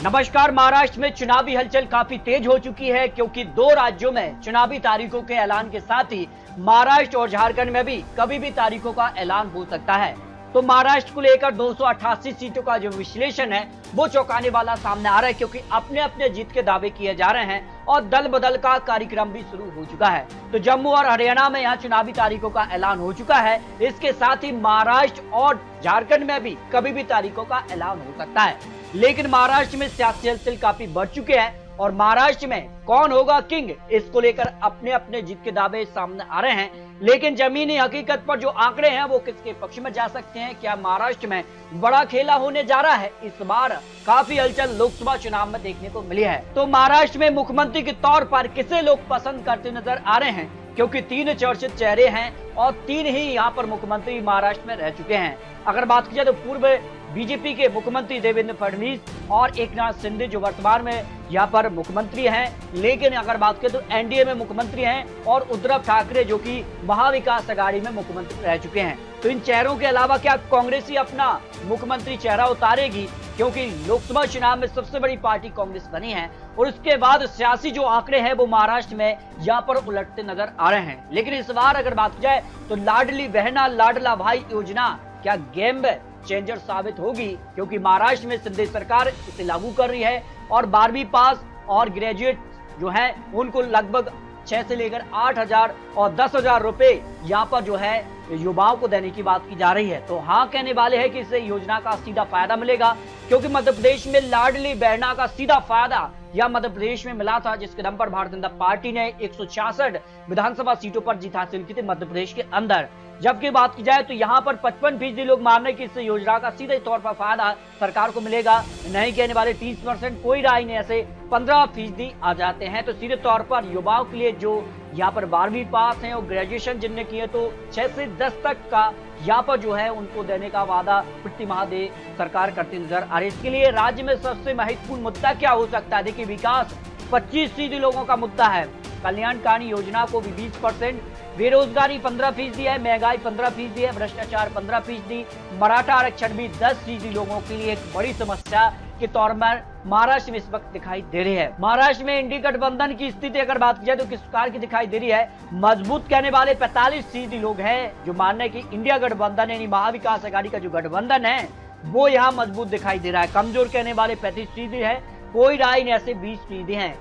नमस्कार। महाराष्ट्र में चुनावी हलचल काफी तेज हो चुकी है क्योंकि दो राज्यों में चुनावी तारीखों के ऐलान के साथ ही महाराष्ट्र और झारखंड में भी कभी भी तारीखों का ऐलान हो सकता है। तो महाराष्ट्र को लेकर 288 सीटों का जो विश्लेषण है वो चौंकाने वाला सामने आ रहा है क्योंकि अपने अपने जीत के दावे किए जा रहे हैं और दल बदल का कार्यक्रम भी शुरू हो चुका है। तो जम्मू और हरियाणा में यहाँ चुनावी तारीखों का ऐलान हो चुका है। इसके साथ ही महाराष्ट्र और झारखंड में भी कभी भी तारीखों का ऐलान हो सकता है। लेकिन महाराष्ट्र में सियासी हलचल काफी बढ़ चुके हैं और महाराष्ट्र में कौन होगा किंग, इसको लेकर अपने अपने जीत के दावे सामने आ रहे हैं। लेकिन जमीनी हकीकत पर जो आंकड़े हैं वो किसके पक्ष में जा सकते हैं? क्या महाराष्ट्र में बड़ा खेला होने जा रहा है? इस बार काफी हलचल लोकसभा चुनाव में देखने को मिली है। तो महाराष्ट्र में मुख्यमंत्री के तौर पर किसे लोग पसंद करते नजर आ रहे हैं? क्योंकि तीन चर्चित चेहरे हैं और तीन ही यहाँ पर मुख्यमंत्री महाराष्ट्र में रह चुके हैं। अगर बात की जाए तो पूर्व बीजेपी के मुख्यमंत्री देवेंद्र फडणवीस और एकनाथ शिंदे जो वर्तमान में यहाँ पर मुख्यमंत्री हैं। लेकिन अगर बात करें तो एनडीए में मुख्यमंत्री हैं और उद्धव ठाकरे जो कि महाविकास अघाड़ी में मुख्यमंत्री रह चुके हैं। तो इन चेहरों के अलावा क्या कांग्रेस ही अपना मुख्यमंत्री चेहरा उतारेगी? क्योंकि लोकसभा चुनाव में सबसे बड़ी पार्टी कांग्रेस बनी है और उसके बाद सियासी जो आंकड़े हैं वो महाराष्ट्र में यहाँ पर उलटते नजर आ रहे हैं। लेकिन इस बार अगर बात की जाए तो लाडली बहना लाडला भाई योजना क्या गेम चेंजर साबित होगी? क्योंकि महाराष्ट्र में शिंदे सरकार इसे लागू कर रही है और 12वीं पास और ग्रेजुएट जो है उनको लगभग 6 से लेकर 8,000 और 10,000 रुपए यहाँ पर जो है युवाओं को देने की बात की जा रही है। तो हाँ कहने वाले हैं कि इससे योजना का सीधा फायदा मिलेगा क्योंकि मध्य प्रदेश में लाडली बहना का सीधा फायदा या मध्य प्रदेश में मिला था, जिसके दम पर भारतीय जनता पार्टी ने 166 विधानसभा सीटों पर जीत हासिल की थी मध्य प्रदेश के अंदर। जबकि बात की जाए तो यहाँ पर 55% लोग मान रहे कि इस योजना का सीधे तौर पर फायदा सरकार को मिलेगा। नहीं कहने वाले 30%, कोई राय नहीं, ऐसे 15% आ जाते हैं। तो सीधे तौर पर युवाओं के लिए जो यहाँ पर 12वीं पास हैं और ग्रेजुएशन जिनने किए तो 6 से 10 तक का यहाँ पर जो है उनको देने का वादा प्रति माह दे सरकार करती नजर आ रही है। इसके लिए राज्य में सबसे महत्वपूर्ण मुद्दा क्या हो सकता है? देखिए, विकास 25% लोगों का मुद्दा है, कल्याणकारी योजना को भी 20%, बेरोजगारी 15% है, महंगाई 15% है, भ्रष्टाचार 15%, मराठा आरक्षण भी 10% लोगों के लिए एक बड़ी समस्या के तौर पर महाराष्ट्र में इस वक्त दिखाई दे रही है। महाराष्ट्र में इंडी गठबंधन की स्थिति अगर बात की जाए तो किस प्रकार की दिखाई दे रही है? मजबूत कहने वाले 45% लोग हैं जो मान रहे हैं कि इंडिया गठबंधन यानी महाविकास अघाड़ी का जो गठबंधन है वो यहाँ मजबूत दिखाई दे रहा है। कमजोर कहने वाले 35% है, कोई राय नहीं, ऐसे 20% है।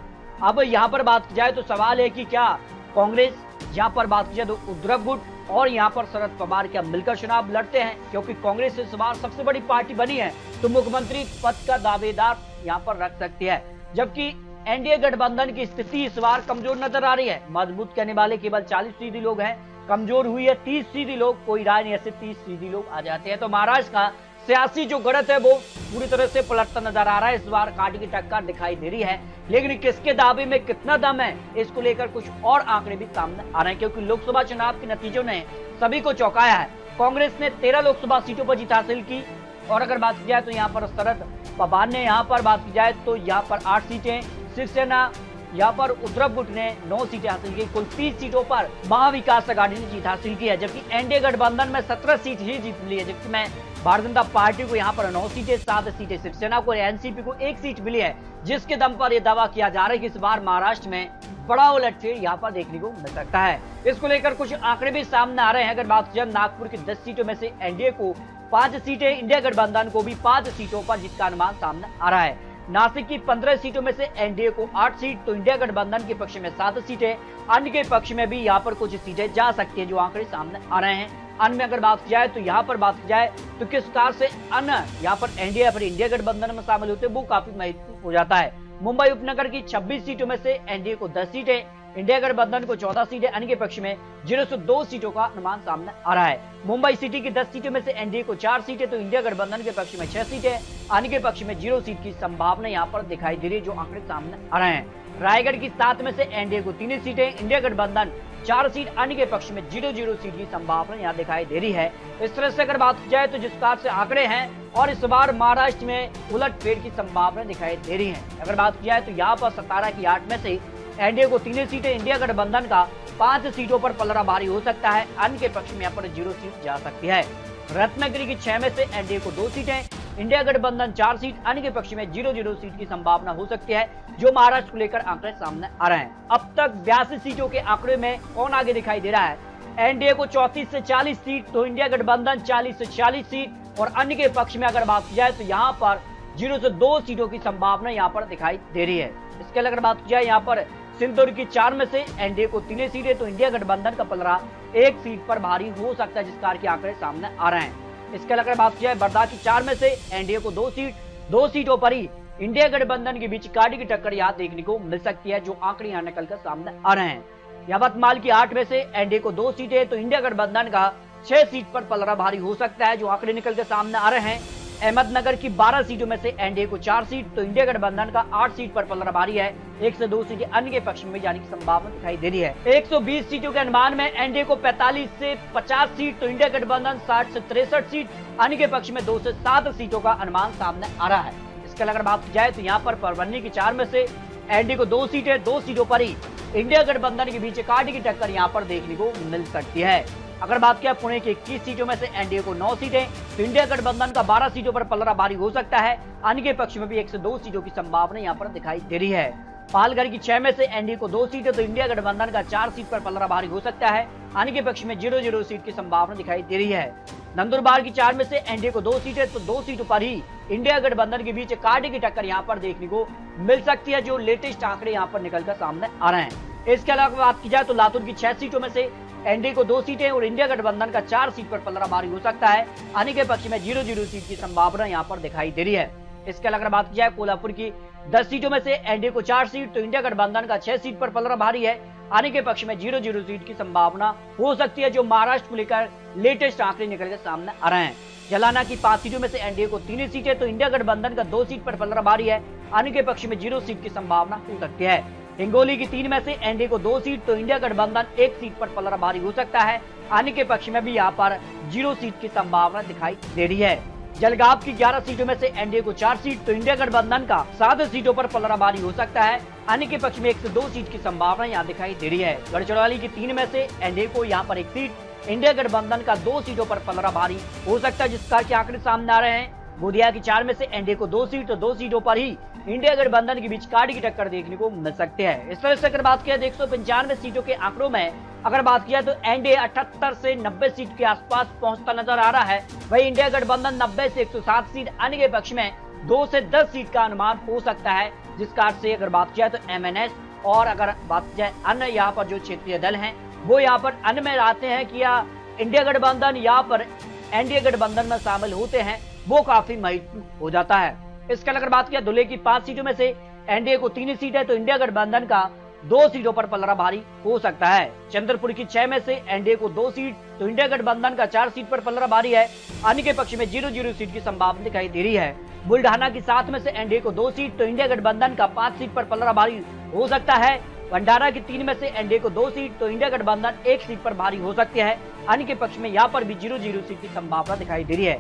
अब यहाँ पर बात की जाए तो सवाल है कि क्या कांग्रेस, यहाँ पर बात की जाए तो उद्धव गुट और यहाँ पर शरद पवार क्या मिलकर चुनाव लड़ते हैं? क्योंकि कांग्रेस इस बार सबसे बड़ी पार्टी बनी है तो मुख्यमंत्री पद का दावेदार यहाँ पर रख सकती है। जबकि एनडीए गठबंधन की स्थिति इस बार कमजोर नजर आ रही है। मजबूत कहने वाले केवल 40% लोग हैं, कमजोर हुई है 30% लोग, कोई राय नहीं, ऐसे 30% लोग आ जाते हैं। तो महाराष्ट्र का सियासी जो गणित है वो पूरी तरह से पलटता नजर आ रहा है। इस बार कांटे की टक्कर दिखाई दे रही है, लेकिन किसके दावे में कितना दम है इसको लेकर कुछ और आंकड़े भी सामने आ रहे हैं क्योंकि लोकसभा चुनाव के नतीजों ने सभी को चौंकाया है। कांग्रेस ने 13 लोकसभा सीटों पर जीत हासिल की और अगर बात की जाए तो यहाँ पर शरद पवार ने यहाँ पर बात की जाए तो यहाँ पर 8 सीटें, शिवसेना यहाँ पर उद्धव गुट ने 9 सीटें हासिल की। कुल 30 सीटों पर महाविकास अघाड़ी ने जीत हासिल की है, जबकि एनडीए गठबंधन में 17 सीट ही जीत मिली है। जबकि मैं भारतीय जनता पार्टी को यहाँ पर 9 सीटें, 7 सीटें शिवसेना को, एनसीपी को 1 सीट मिली है, जिसके दम पर यह दावा किया जा रहा है कि इस बार महाराष्ट्र में बड़ा उलटफेर यहाँ पर देखने को मिल सकता है। इसको लेकर कुछ आंकड़े भी सामने आ रहे हैं। अगर बात की जाए नागपुर की 10 सीटों में से एनडीए को 5 सीटें, इंडिया गठबंधन को भी 5 सीटों पर जीत का अनुमान सामने आ रहा है। नासिक की 15 सीटों में से एनडीए को 8 सीट तो इंडिया गठबंधन के पक्ष में 7 सीटें, अन्य के पक्ष में भी यहाँ पर कुछ सीटें जा सकती है, जो आंकड़े सामने आ रहे हैं। अन्य में अगर बात की जाए तो यहाँ पर बात की जाए तो किस प्रकार से अन्य यहाँ पर एनडीए या फिर इंडिया गठबंधन में शामिल होते हैं वो काफी महत्वपूर्ण हो जाता है। मुंबई उपनगर की 26 सीटों में से एनडीए को 10 सीटें, इंडिया गठबंधन को 14 सीटें, अन्य के पक्ष में 002 सीटों का अनुमान सामने आ रहा है। मुंबई सिटी की 10 सीटों में से एनडीए को 4 सीटें तो इंडिया गठबंधन के पक्ष में 6 सीटें, अन्य के पक्ष में 0 सीट की संभावना यहाँ पर दिखाई दे रही है, जो आंकड़े सामने आ रहे हैं। रायगढ़ की 7 में से एनडीए को 3 सीटें, इंडिया गठबंधन 4 सीट, अन्य के पक्ष में 0 सीट की संभावना यहाँ दिखाई दे रही है। इस तरह से अगर बात की जाए तो जिस प्रकार से आंकड़े हैं और इस बार महाराष्ट्र में उलटफेर की संभावना दिखाई दे रही है। अगर बात की जाए तो यहाँ पर 17 की 8 में से एनडीए को 3 सीटें, इंडिया गठबंधन का 5 सीटों पर पलड़ा भारी हो सकता है, अन्य के पक्ष में यहाँ पर 0 सीट जा सकती है। रत्नागिरी की 6 में से एनडीए को 2 सीटें, इंडिया गठबंधन 4 सीट, अन्य के पक्ष में 0-0 सीट की संभावना हो सकती है, जो महाराष्ट्र को लेकर आंकड़े सामने आ रहे हैं। अब तक 82 सीटों के आंकड़े में कौन आगे दिखाई दे रहा है? एनडीए को 34 से 40 सीट, तो इंडिया गठबंधन 40 से 46 सीट, और अन्य के पक्ष में अगर बात की जाए तो यहाँ पर 0 से 2 सीटों की संभावना यहाँ पर दिखाई दे रही है। इसके अगर बात की जाए यहाँ पर सिंदूर की 4 में से एनडीए को 3 सीटें, तो इंडिया गठबंधन का पलड़ा 1 सीट पर भारी हो सकता है, जिस कार के आंकड़े सामने आ रहे हैं। इसके अलावा बात की जाए वर्धा की 4 में से एनडीए को 2 सीटों पर ही इंडिया गठबंधन के बीच काटी की टक्कर यहाँ देखने को मिल सकती है, जो आंकड़े यहाँ निकल कर सामने आ रहे हैं। यवतमाल की 8 में से एनडीए को 2 सीटें, तो इंडिया गठबंधन का 6 सीट पर पलड़ा भारी हो सकता है, जो आंकड़े निकल कर सामने आ रहे हैं। अहमदनगर की 12 सीटों में से एनडीए को 4 सीट, तो इंडिया गठबंधन का 8 सीट पर पलड़ा भारी है, 1 से 2 सीटें अन्य के पक्ष में जाने की संभावना दिखाई दे रही है। 120 सीटों के अनुमान में एनडीए को 45 से 50 सीट, तो इंडिया गठबंधन 60 से 63 सीट, अन्य के पक्ष में 2 से 7 सीटों का अनुमान सामने आ रहा है। इसके अलावा बात की जाए तो यहाँ पर परभनी की 4 में से एनडीए को 2 सीटें, 2 सीटों पर ही इंडिया गठबंधन के बीच काटी की टक्कर यहाँ पर देखने को मिल सकती है। अगर बात किया पुणे की 21 सीटों में से एनडीए को 9 सीटें, तो इंडिया गठबंधन का 12 सीटों पर पलड़ा भारी हो सकता है, अन्य के पक्ष में भी 1 से 2 सीटों की संभावना यहाँ पर दिखाई दे रही है। पालघर की 6 में से एनडीए को 2 सीटें, तो इंडिया गठबंधन का 4 सीट पर पलड़ा भारी हो सकता है, अन्य के पक्ष में 0-0 सीट की संभावना दिखाई दे रही है। नंदुरबार की 4 में से एनडीए को 2 सीटें, तो 2 सीटों पर ही इंडिया गठबंधन के बीच कांटे की टक्कर यहाँ पर देखने को मिल सकती है, जो लेटेस्ट आंकड़े यहाँ पर निकलकर सामने आ रहे हैं। इसके अलावा बात की जाए तो लातूर की 6 सीटों में से एनडीए को 2 सीटें और इंडिया गठबंधन का 4 सीट पर पलड़ा भारी हो सकता है, अन्य के पक्ष में 0-0 सीट की संभावना यहाँ पर दिखाई दे रही है। इसके अलावा बात की जाए कोल्हापुर की 10 सीटों में से एनडीए को 4 सीट, तो इंडिया गठबंधन का 6 सीट पर पलड़ा भारी है, अन्य के पक्ष में 0-0 सीट की संभावना हो सकती है, जो महाराष्ट्र को लेकर लेटेस्ट आंकड़े निकल के सामने आ रहे हैं। जलाना की 5 सीटों में से एनडीए को 3 सीटें, तो इंडिया गठबंधन का 2 सीट पर पलड़ा भारी है, अन्य के पक्ष में 0 सीट की संभावना हो सकती है। हिंगोली की 3 में से एनडीए को 2 सीट, तो इंडिया गठबंधन 1 सीट पर पलड़ा भारी हो सकता है, अन्य के पक्ष में भी यहाँ पर 0 सीट की संभावना दिखाई दे रही है। जलगांव की 11 सीटों में से एनडीए को 4 सीट, तो इंडिया गठबंधन का 7 सीटों पर पलड़ा भारी हो सकता है, अन्य के पक्ष में 1 से 2 सीट की संभावना यहाँ दिखाई दे रही है। गढ़चिरौली की 3 में से एनडीए को यहाँ पर 1 सीट, इंडिया गठबंधन का 2 सीटों पर पलड़ा भारी हो सकता है, जिसका के आंकड़े सामने आ रहे हैं। गोंदिया की 4 में से एनडीए को 2 सीट, तो 2 सीटों पर ही इंडिया गठबंधन के बीच कांटे की टक्कर देखने को मिल सकते हैं। इस तरह से अगर बात किया 195 सीटों के आंकड़ों में अगर बात किया तो एनडीए 78 से 90 सीट के आसपास पहुंचता नजर आ रहा है, वही इंडिया गठबंधन 90 से 107 सीट, अन्य के पक्ष में 2 से 10 सीट का अनुमान हो सकता है। जिस कार से अगर बात किया तो एमएनएस और अगर बात की जाए अन्य यहाँ पर जो क्षेत्रीय दल हैं वो यहाँ पर अन्य में आते हैं कि या इंडिया गठबंधन यहाँ पर एनडीए गठबंधन में शामिल होते हैं, वो काफी महत्वपूर्ण हो जाता है। इसके अगर बात किया धुले की 5 सीटों में से एनडीए को 3 सीट है, तो इंडिया गठबंधन का 2 सीटों पर पलड़ा भारी हो सकता है। चंद्रपुर की 6 में से एनडीए को 2 सीट, तो इंडिया गठबंधन का 4 सीट पर पलड़ा भारी है, अन्य के पक्ष में 0-0 सीट की संभावना दिखाई दे रही है। बुल्ढाना की 7 में से एनडीए को 2 सीट, तो इंडिया गठबंधन का 5 सीट पर पलड़ा भारी हो सकता है। भंडारा की 3 में से एनडीए को 2 सीट, तो इंडिया गठबंधन 1 सीट पर भारी हो सकती है, अन्य के पक्ष में यहाँ पर भी 0-0 सीट की संभावना दिखाई दे रही है।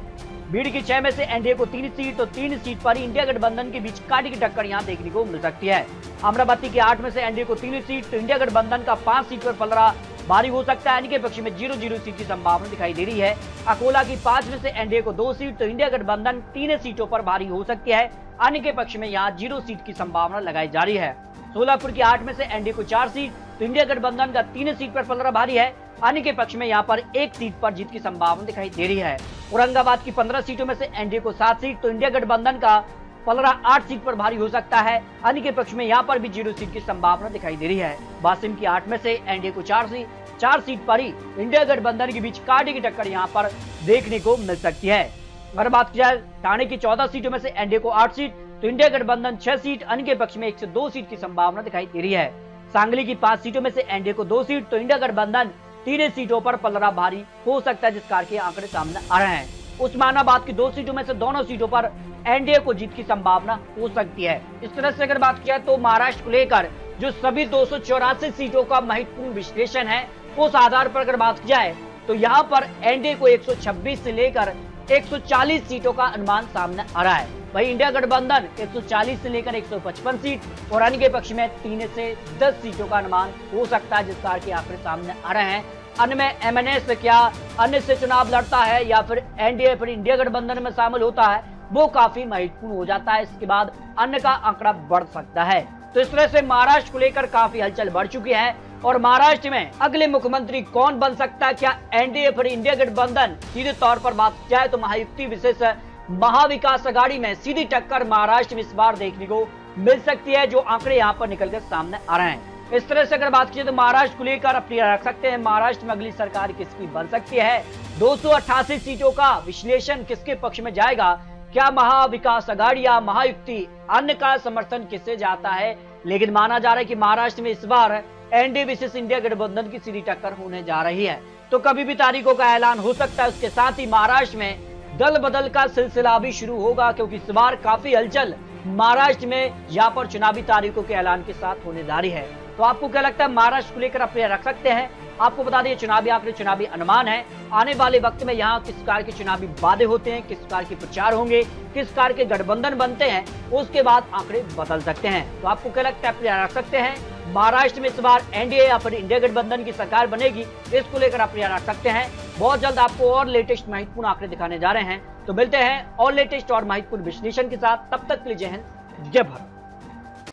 भीड़ की 6 में से एनडीए को 3 सीट, तो 3 सीट पर ही इंडिया गठबंधन के बीच कांटे की टक्कर यहाँ देखने को मिल सकती है। अमरावती की 8 में से एनडीए को 3 सीट, तो इंडिया गठबंधन का 5 सीट पर पलड़ा भारी हो सकता है, अन्य के पक्ष में 0-0 सीट की संभावना दिखाई दे रही है। अकोला की 5 में से एनडीए को 2 सीट, तो इंडिया गठबंधन 3 सीटों पर भारी हो सकती है, अन्य के पक्ष में यहाँ 0 सीट की संभावना लगाई जा रही है। सोलापुर की 8 में से एनडीए को 4 सीट, तो इंडिया गठबंधन का 3 सीट पर पलड़ा भारी है, अन्य के पक्ष में यहाँ पर 1 सीट पर जीत की संभावना दिखाई दे रही है। औरंगाबाद की 15 सीटों में से एनडीए को 7 सीट, तो इंडिया गठबंधन का पलड़ा 8 सीट पर भारी हो सकता है, अन्य के पक्ष में यहाँ पर भी 0 सीट की संभावना दिखाई दे रही है। वासिम की 8 में से एनडीए को 4 सीट पर ही इंडिया गठबंधन के बीच कांटे की टक्कर यहाँ पर देखने को मिल सकती है। अगर बात की जाए ठाणे की 14 सीटों में से एनडीए को 8 सीट, तो इंडिया गठबंधन 6 सीट, अन्य के पक्ष में 1 से 2 सीट की संभावना दिखाई दे रही है। सांगली की 5 सीटों में से एनडीए को 2 सीट, तो इंडिया गठबंधन 3 सीटों पर पलड़ा भारी हो सकता है, जिस कार के आंकड़े सामने आ रहे हैं। उस्मानाबाद की 2 सीटों में से दोनों सीटों पर एनडीए को जीत की संभावना हो सकती है। इस तरह से अगर बात किया तो महाराष्ट्र को लेकर जो सभी 284 सीटों का महत्वपूर्ण विश्लेषण है, उस आधार पर अगर बात की जाए तो यहाँ पर एनडीए को 126 से लेकर 140 सीटों का अनुमान सामने आ रहा है। वही इंडिया गठबंधन 140 से लेकर 155 सीट और अन्य के पक्ष में 3 से 10 सीटों का अनुमान हो सकता है, जिस कार के आंकड़े सामने आ रहे हैं। अन्य में एमएनएस क्या अन्य से चुनाव लड़ता है या फिर एनडीए फिर इंडिया गठबंधन में शामिल होता है, वो काफी महत्वपूर्ण हो जाता है। इसके बाद अन्य का आंकड़ा बढ़ सकता है। तो इस तरह से महाराष्ट्र को लेकर काफी हलचल बढ़ चुकी है और महाराष्ट्र में अगले मुख्यमंत्री कौन बन सकता है, क्या एनडीए फिर इंडिया गठबंधन, सीधे तौर पर बात की जाए तो महायुति विशेष महाविकास आघाड़ी में सीधी टक्कर महाराष्ट्र में इस बार देखने को मिल सकती है, जो आंकड़े यहाँ पर निकलकर सामने आ रहे हैं। इस तरह से अगर बात की तो महाराष्ट्र को लेकर अपनी रख सकते हैं, महाराष्ट्र में अगली सरकार किसकी बन सकती है, 288 सीटों का विश्लेषण किसके पक्ष में जाएगा, क्या महाविकास आघाड़ी या महायुति, अन्य का समर्थन किससे जाता है। लेकिन माना जा रहा है कि महाराष्ट्र में इस बार एनडीए विशेष इंडिया गठबंधन की सीधी टक्कर होने जा रही है। तो कभी भी तारीखों का ऐलान हो सकता है। उसके साथ ही महाराष्ट्र में दल बदल का सिलसिला भी शुरू होगा, क्योंकि इस बार काफी हलचल महाराष्ट्र में यहाँ पर चुनावी तारीखों के ऐलान के साथ होने जा रही है। तो आपको क्या लगता है, महाराष्ट्र को लेकर अपने रख सकते हैं। आपको बता दें चुनावी आंकड़े, चुनावी अनुमान है। आने वाले वक्त में यहाँ किस प्रकार के चुनावी वादे होते हैं, किस प्रकार के प्रचार होंगे, किस प्रकार के गठबंधन बनते हैं, उसके बाद आंकड़े बदल सकते हैं। तो आपको क्या लगता है, अपने रख सकते हैं महाराष्ट्र में इस बार एनडीए या फिर इंडिया गठबंधन की सरकार बनेगी, इसको लेकर अपने रख सकते हैं। बहुत जल्द आपको और लेटेस्ट महत्वपूर्ण आंकड़े दिखाने जा रहे हैं। तो मिलते हैं और लेटेस्ट और महत्वपूर्ण विश्लेषण के साथ। तब तक के लिए जय हिंद, जय भारत।